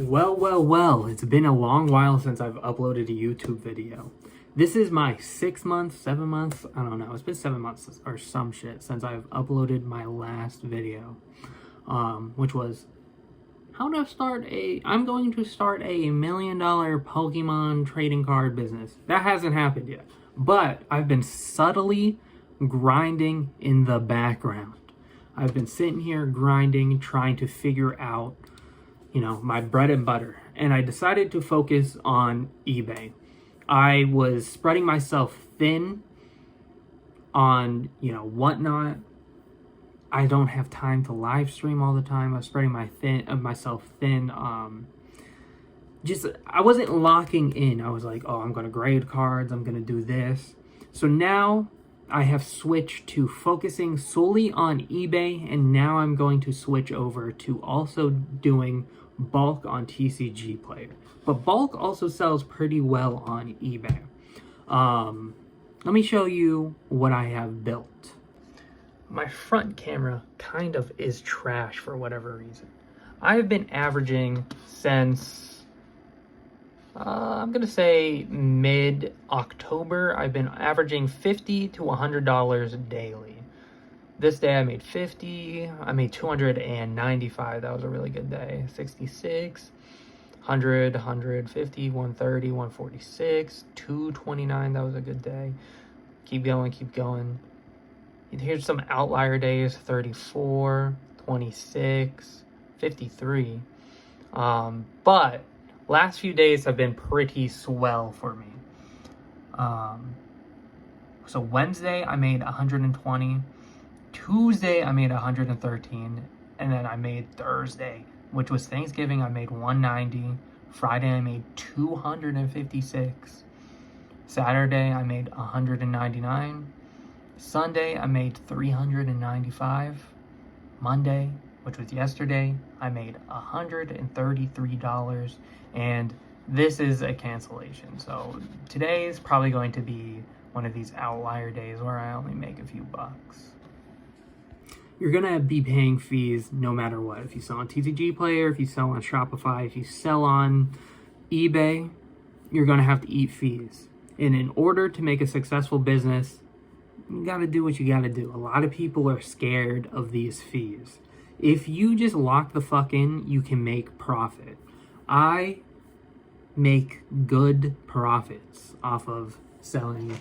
Well, it's been a long while since I've uploaded a YouTube video. This is my 6 months, 7 months, I don't know, it's been 7 months or some shit since I've uploaded my last video, which was I'm going to start a $1 million Pokemon trading card business. That hasn't happened yet, but I've been subtly grinding in the background. I've been sitting here grinding, trying to figure out my bread and butter. And I decided to focus on eBay. I was spreading myself thin on, whatnot. I don't have time to live stream all the time. I was spreading myself thin. I wasn't locking in. I was like, oh, I'm going to grade cards. I'm going to do this. So now I have switched to focusing solely on eBay. And now I'm going to switch over to also doing bulk on TCG Player, but bulk also sells pretty well on eBay. Let me show you what I have built. My front camera kind of is trash for whatever reason. I've been averaging since I'm gonna say mid-October. I've been averaging $50 to $100 daily. This day I made 50, I made 295, that was a really good day. 66, 100, 150, 130, 146, 229, that was a good day. Keep going. Here's some outlier days, 34, 26, 53. But last few days have been pretty swell for me. So Wednesday I made 120. Tuesday I made 113, and then I made Thursday, which was Thanksgiving, I made 190. Friday I made 256. Saturday I made 199. Sunday I made 395. Monday, which was yesterday, I made $133, and this is a cancellation. So today is probably going to be one of these outlier days where I only make a few bucks. You're going to be paying fees no matter what. If you sell on TCG Player, if you sell on Shopify, if you sell on eBay, you're going to have to eat fees. And in order to make a successful business, you got to do what you got to do. A lot of people are scared of these fees. If you just lock the fuck in, you can make profit. I make good profits off of selling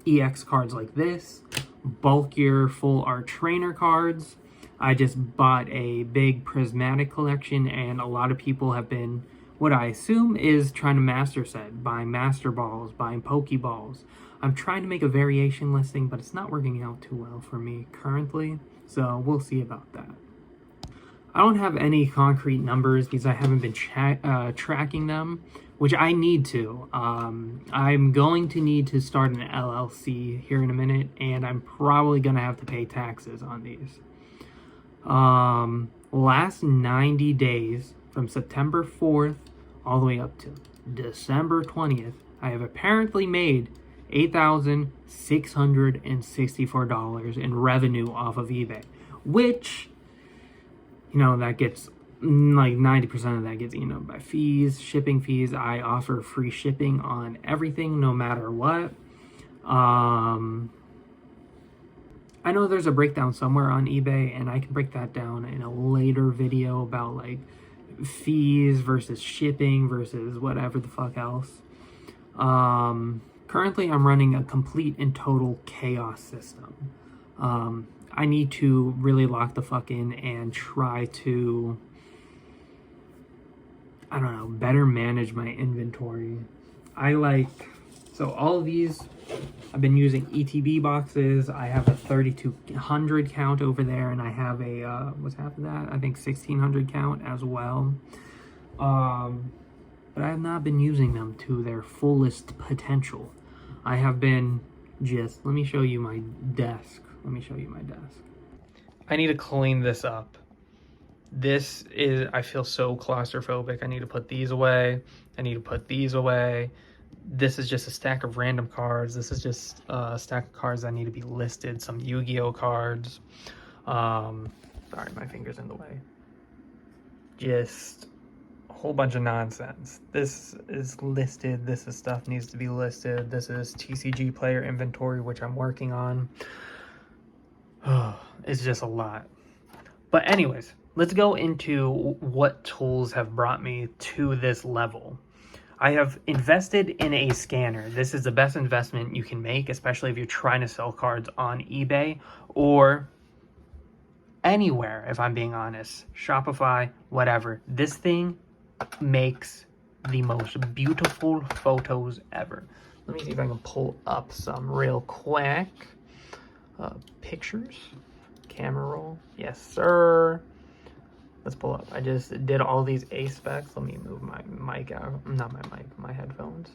EX cards like this, bulkier full art trainer cards. I just bought a big prismatic collection, and a lot of people have been, what I assume is trying to master set, buying master balls, buying pokeballs. I'm trying to make a variation listing, but it's not working out too well for me currently, so we'll see about that. I don't have any concrete numbers because I haven't been tracking them, which I need to. I'm going to need to start an LLC here in a minute, and I'm probably going to have to pay taxes on these. Last 90 days, from September 4th all the way up to December 20th, I have apparently made $8,664 in revenue off of eBay, which, that gets like 90% of that gets eaten up by fees, shipping fees. I offer free shipping on everything, no matter what. I know there's a breakdown somewhere on eBay, and I can break that down in a later video about like fees versus shipping versus whatever the fuck else. Currently I'm running a complete and total chaos system. I need to really lock the fuck in and try to, better manage my inventory. So all of these, I've been using ETB boxes. I have a 3,200 count over there, and I have a, what's half of that? I think 1,600 count as well. But I have not been using them to their fullest potential. I have been let me show you my desk. I need to clean this up. I feel so claustrophobic. I need to put these away. I need to put these away. This is just a stack of random cards. This is just a stack of cards that need to be listed. Some Yu-Gi-Oh cards. Sorry, my finger's in the way. Just whole bunch of nonsense. This is listed. This is stuff needs to be listed. This is TCG player inventory, which I'm working on. Oh, it's just a lot. But anyways, let's go into what tools have brought me to this level. I have invested in a scanner. This is the best investment you can make, especially if you're trying to sell cards on eBay or anywhere, if I'm being honest. Shopify, whatever. This thing makes the most beautiful photos ever. Let me see if I can pull up some real quick. Pictures. Camera roll. Yes, sir. Let's pull up. I just did all these A specs. Let me move my mic out. Not my mic, my headphones.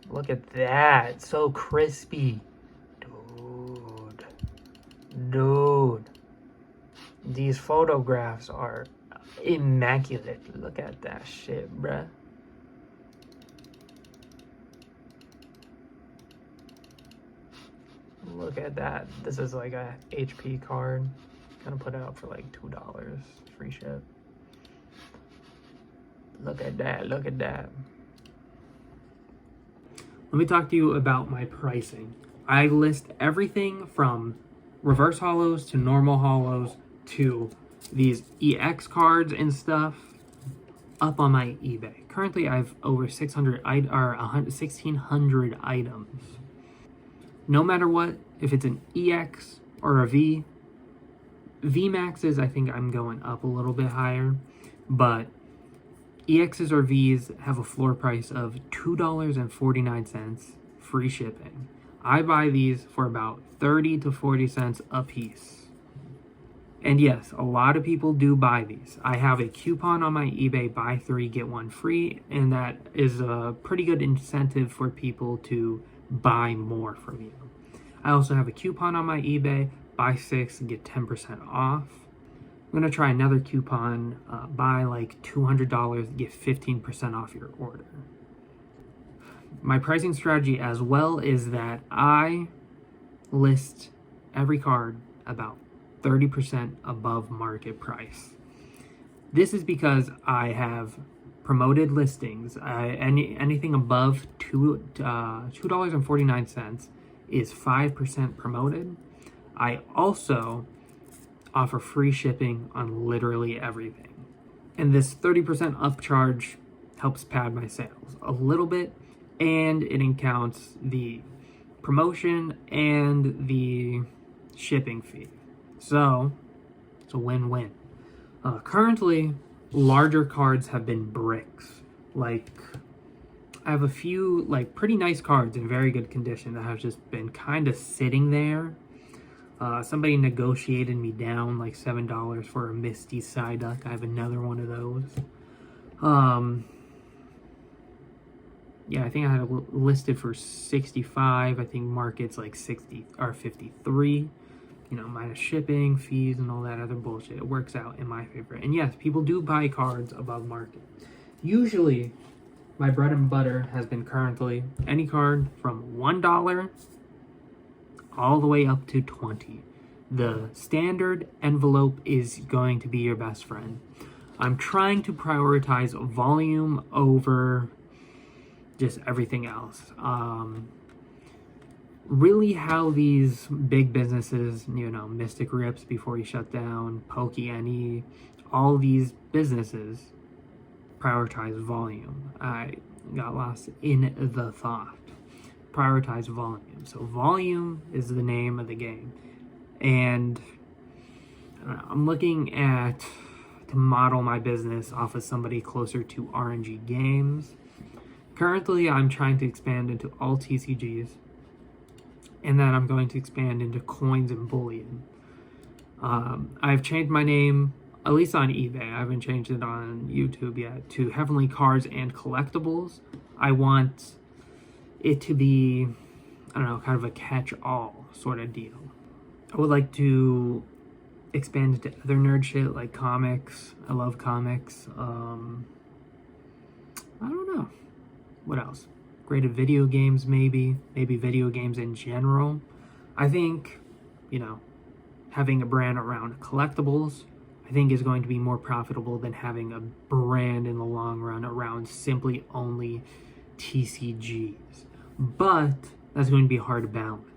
Look at that. So crispy. Dude. These photographs are immaculate. Look at that shit, bruh. Look at that. This is like a HP card. Gonna put it up for like $2. Free ship. Look at that. Look at that. Let me talk to you about my pricing. I list everything from reverse hollows to normal hollows to these EX cards and stuff up on my eBay. Currently, I have over 1,600 items. No matter what, if it's an EX or a V, VMAXs, I think I'm going up a little bit higher, but EXs or Vs have a floor price of $2.49, free shipping. I buy these for about 30 to 40 cents a piece. And yes, a lot of people do buy these. I have a coupon on my eBay, buy 3, get 1 free, and that is a pretty good incentive for people to buy more from you. I also have a coupon on my eBay, buy 6, get 10% off. I'm going to try another coupon, buy like $200, get 15% off your order. My pricing strategy as well is that I list every card about 30% above market price. This is because I have promoted listings. Anything above $2.49 is 5% promoted. I also offer free shipping on literally everything. And this 30% upcharge helps pad my sales a little bit, and it accounts the promotion and the shipping fee. So it's a win-win. Currently, larger cards have been bricks. Like, I have a few like pretty nice cards in very good condition that have just been kind of sitting there. Somebody negotiated me down like $7 for a Misty Psyduck. I have another one of those. Yeah, I think I had it listed for 65. I think market's like 60 or 53. You know, minus shipping, fees, and all that other bullshit. It works out in my favor. And yes, people do buy cards above market. Usually, my bread and butter has been currently any card from $1 all the way up to 20. The standard envelope is going to be your best friend. I'm trying to prioritize volume over just everything else. Really how these big businesses, you know, Mystic Rips before he shut down, Pokey, all these businesses prioritize volume. I got lost in the thought. Prioritize volume. So volume is the name of the game. And I'm looking to model my business off of somebody closer to RNG games. Currently, I'm trying to expand into all TCGs. And then I'm going to expand into coins and bullion. I've changed my name, at least on eBay. I haven't changed it on YouTube yet, to HeavenlyCards&Collectibles. I want it to be, I don't know, kind of a catch-all sort of deal. I would like to expand into other nerd shit like comics. I love comics. I don't know. What else? Graded video games, maybe video games in general. I think, you know, having a brand around collectibles, I I think is going to be more profitable than having a brand in the long run around simply only TCGs. But that's going to be hard to balance.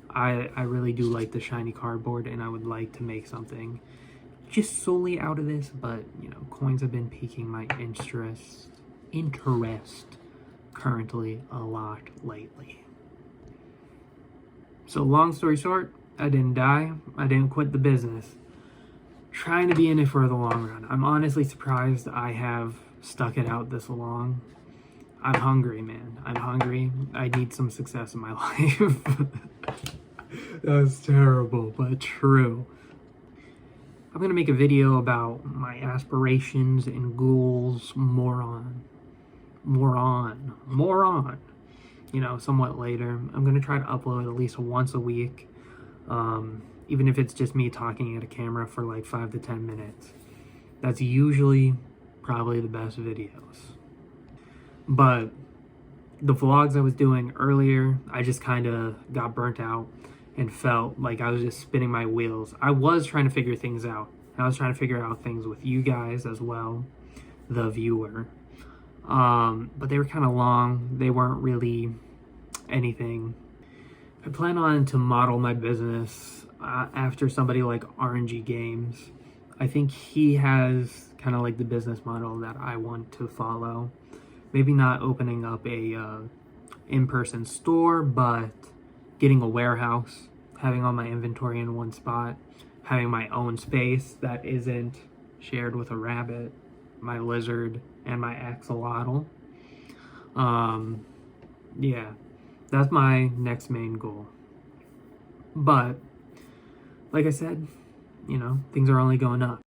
I really do like the shiny cardboard, and I would like to make something just solely out of this, but coins have been piquing my interest currently a lot lately. So long story short, I didn't die. I didn't quit the business. Trying to be in it for the long run. I'm honestly surprised I have stuck it out this long. I'm hungry, man. I'm hungry. I need some success in my life. That's terrible, but true. I'm gonna make a video about my aspirations and goals more on, somewhat later. I'm gonna try to upload at least once a week, even if it's just me talking at a camera for like 5 to 10 minutes. That's usually probably the best videos. But the vlogs I was doing earlier, I just kind of got burnt out and felt like I was just spinning my wheels. I was trying to figure things out. I was trying to figure out things with you guys as well, the viewer. But they were kind of long. They weren't really anything. I plan on to model my business after somebody like RNG Games. I think he has kind of like the business model that I want to follow. Maybe not opening up a in-person store, but getting a warehouse, having all my inventory in one spot, having my own space that isn't shared with a rabbit, my lizard, and my axolotl. Yeah, that's my next main goal. But, like I said, things are only going up.